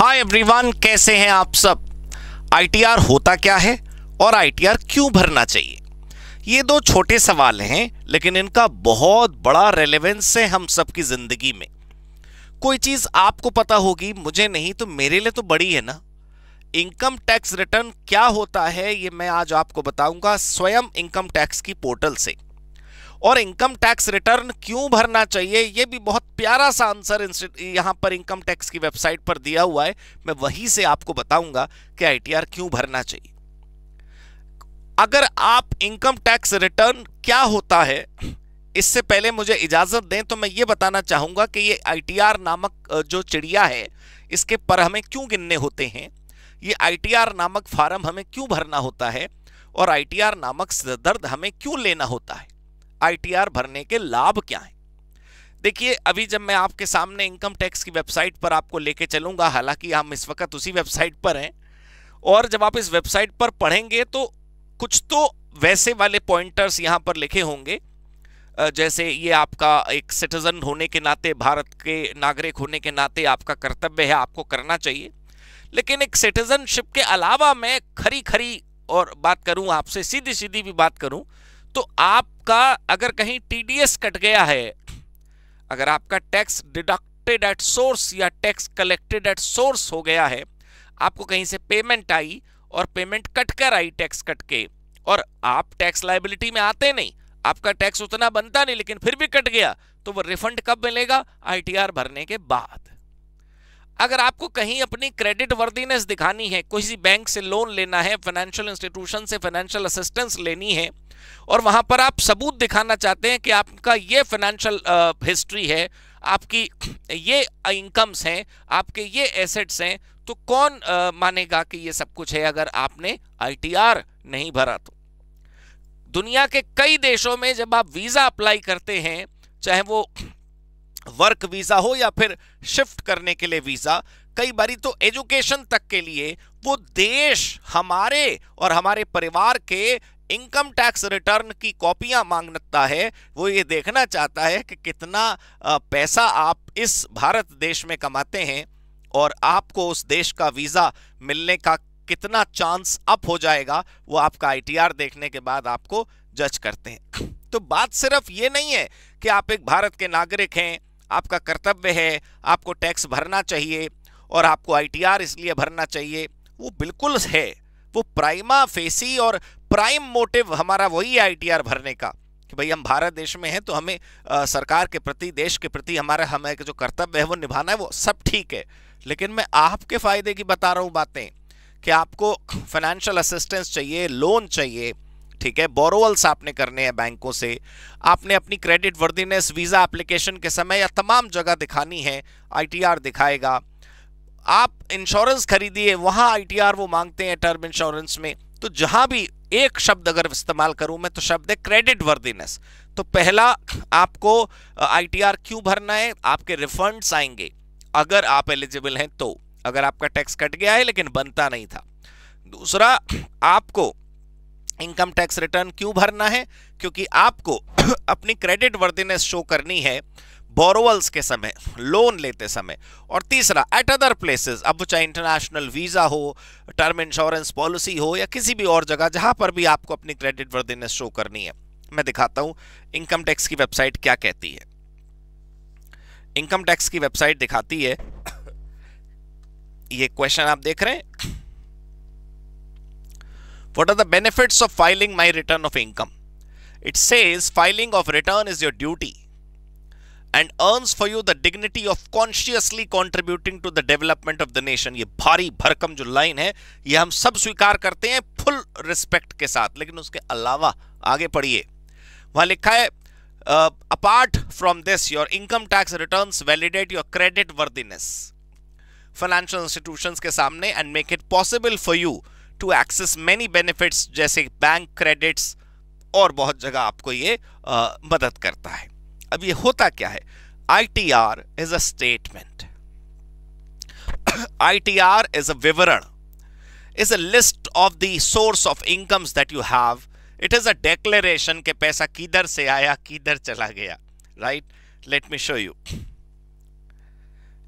Hi everyone, कैसे हैं आप सब। आईटीआर होता क्या है और आईटीआर क्यों भरना चाहिए, ये दो छोटे सवाल हैं लेकिन इनका बहुत बड़ा रेलेवेंस है हम सब की जिंदगी में। कोई चीज आपको पता होगी, मुझे नहीं, तो मेरे लिए तो बड़ी है ना। इनकम टैक्स रिटर्न क्या होता है ये मैं आज आपको बताऊंगा स्वयं इनकम टैक्स की पोर्टल से। और इनकम टैक्स रिटर्न क्यों भरना चाहिए ये भी बहुत प्यारा सा आंसर यहां पर इनकम टैक्स की वेबसाइट पर दिया हुआ है। मैं वहीं से आपको बताऊंगा कि आईटीआर क्यों भरना चाहिए। अगर आप इनकम टैक्स रिटर्न क्या होता है, इससे पहले मुझे इजाजत दें तो मैं ये बताना चाहूंगा कि ये आईटीआर नामक जो चिड़िया है इसके पर हमें क्यों गिनने होते हैं, ये आईटीआर नामक फार्म हमें क्यों भरना होता है और आईटीआर नामक दर्द हमें क्यों लेना होता है, आईटीआर भरने के लाभ क्या हैं। देखिए, अभी जब मैं आपके सामने इनकम टैक्स की वेबसाइट पर आपको लेके चलूंगा, हालांकि हम इस वक्त उसी वेबसाइट पर हैं, और जब आप इस वेबसाइट पर पढ़ेंगे तो कुछ तो वैसे वाले पॉइंटर्स यहां पर लिखे होंगे, जैसे ये आपका एक सिटीजन होने के नाते, भारत के नागरिक होने के नाते आपका कर्तव्य है, आपको करना चाहिए। लेकिन एक सिटीजनशिप के अलावा मैं खरी खरी और बात करूं, आपसे सीधी सीधी भी बात करूं, तो आपका अगर कहीं टीडीएस कट गया है, अगर आपका टैक्स डिडक्टेड एट सोर्स या टैक्स कलेक्टेड एट सोर्स हो गया है, आपको कहीं से पेमेंट आई और पेमेंट कट कर आई टैक्स कट के, और आप टैक्स लायबिलिटी में आते नहीं, आपका टैक्स उतना बनता नहीं लेकिन फिर भी कट गया, तो वो रिफंड कब मिलेगा? आईटीआर भरने के बाद। अगर आपको कहीं अपनी क्रेडिट वर्दीनेस दिखानी है, किसी बैंक से लोन लेना है, फाइनेंशियल इंस्टीट्यूशन से फाइनेंशियल असिस्टेंस लेनी है, और वहां पर आप सबूत दिखाना चाहते हैं कि आपका ये फाइनेंशियल हिस्ट्री है, आपकी ये इनकम्स हैं, आपके ये एसेट्स हैं, तो कौन मानेगा कि ये सब कुछ है अगर आपने आईटीआर नहीं भरा? तो दुनिया के कई देशों में जब आप वीजा अप्लाई करते हैं, चाहे वो वर्क वीजा हो या फिर शिफ्ट करने के लिए वीजा, कई बारी तो एजुकेशन तक के लिए वो देश हमारे और हमारे परिवार के इनकम टैक्स रिटर्न की कॉपियां मांगता है। वो ये देखना चाहता है कि कितना पैसा आप इस भारत देश में कमाते हैं और आपको उस देश का वीजा मिलने का कितना चांस अप हो जाएगा, वो आपका आईटीआर देखने के बाद आपको जज करते हैं। तो बात सिर्फ ये नहीं है कि आप एक भारत के नागरिक हैं, आपका कर्तव्य है, आपको टैक्स भरना चाहिए और आपको आईटीआर इसलिए भरना चाहिए। वो बिल्कुल है, वो प्राइमा फेसी और प्राइम मोटिव हमारा वही है आईटीआर भरने का, कि भाई हम भारत देश में हैं तो हमें सरकार के प्रति, देश के प्रति हमें जो कर्तव्य है वो निभाना है, वो सब ठीक है। लेकिन मैं आपके फायदे की बता रहा हूँ बातें, कि आपको फाइनेंशियल असिस्टेंस चाहिए, लोन चाहिए, ठीक है, बोरोवल्स आपने करने हैं बैंकों से, आपने अपनी क्रेडिट वर्दीनेस वीजा एप्लीकेशन के समय या तमाम जगह दिखानी है, आईटीआर दिखाएगा। आप इंश्योरेंस खरीदिए, वहां आईटीआर वो मांगते हैं टर्म इंश्योरेंस में। तो जहां भी एक शब्द अगर इस्तेमाल करूं मैं, तो शब्द है क्रेडिट वर्दीनेस। तो पहला, आपको आईटीआर क्यों भरना है? आपके रिफंड्स आएंगे अगर आप एलिजिबल हैं तो, अगर आपका टैक्स कट गया है लेकिन बनता नहीं था। दूसरा, आपको इनकम टैक्स रिटर्न क्यों भरना है? क्योंकि आपको अपनी क्रेडिट वर्दीनेस शो करनी है बोरोवल्स के समय, लोन लेते समय। और तीसरा, एट अदर प्लेसेस, अब चाहे इंटरनेशनल वीजा हो, टर्म इंश्योरेंस पॉलिसी हो या किसी भी और जगह जहां पर भी आपको अपनी क्रेडिट वर्दीनेस शो करनी है। मैं दिखाता हूं इनकम टैक्स की वेबसाइट क्या कहती है। इनकम टैक्स की वेबसाइट दिखाती है, ये क्वेश्चन आप देख रहे हैं, What are the benefits of filing my return of income? It says filing of return is your duty and earns for you the dignity of consciously contributing to the development of the nation. ये भारी भरकम जो line है, ये हम सब स्वीकार करते हैं फुल रिस्पेक्ट के साथ, लेकिन उसके अलावा आगे पढ़िए, वहां लिखा है apart from this your income tax returns validate your credit worthiness financial institutions के सामने and make it possible for you to access many benefits, जैसे बैंक क्रेडिट्स और बहुत जगह आपको ये मदद करता है। अब ये होता क्या है? ITR is a statement, ITR is a विवरण, is a list of the source of incomes that you have, it is a declaration के पैसा किधर से आया, किधर चला गया, right? Let me show you.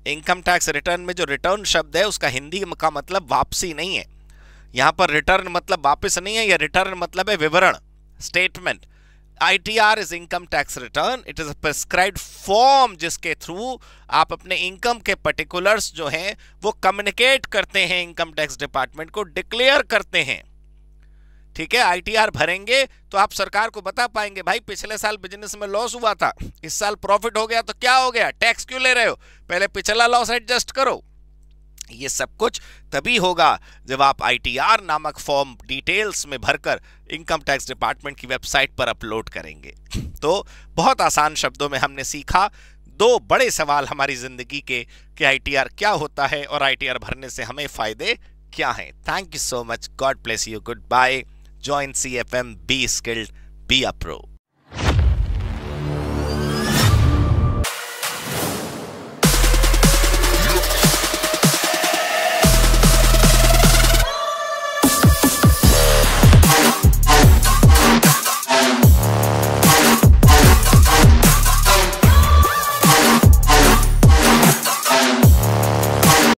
Income tax return में जो रिटर्न शब्द है उसका हिंदी का मतलब वापसी नहीं है। यहां पर रिटर्न मतलब वापस नहीं है, या रिटर्न मतलब है विवरण, statement. ITR is income tax return, it is a prescribed form जिसके थ्रू आप अपने इनकम के पर्टिकुलर्स जो हैं वो कम्युनिकेट करते हैं, इनकम टैक्स डिपार्टमेंट को डिक्लेयर करते हैं। ठीक है, ITR भरेंगे तो आप सरकार को बता पाएंगे भाई पिछले साल बिजनेस में लॉस हुआ था, इस साल प्रॉफिट हो गया, तो क्या हो गया, टैक्स क्यों ले रहे हो, पहले पिछला लॉस एडजस्ट करो। ये सब कुछ तभी होगा जब आप ITR नामक फॉर्म डिटेल्स में भरकर इनकम टैक्स डिपार्टमेंट की वेबसाइट पर अपलोड करेंगे। तो बहुत आसान शब्दों में हमने सीखा दो बड़े सवाल हमारी जिंदगी के कि ITR क्या होता है और ITR भरने से हमें फायदे क्या हैं। Thank you so much, God bless you, good bye, join CFM, be skilled, be a pro.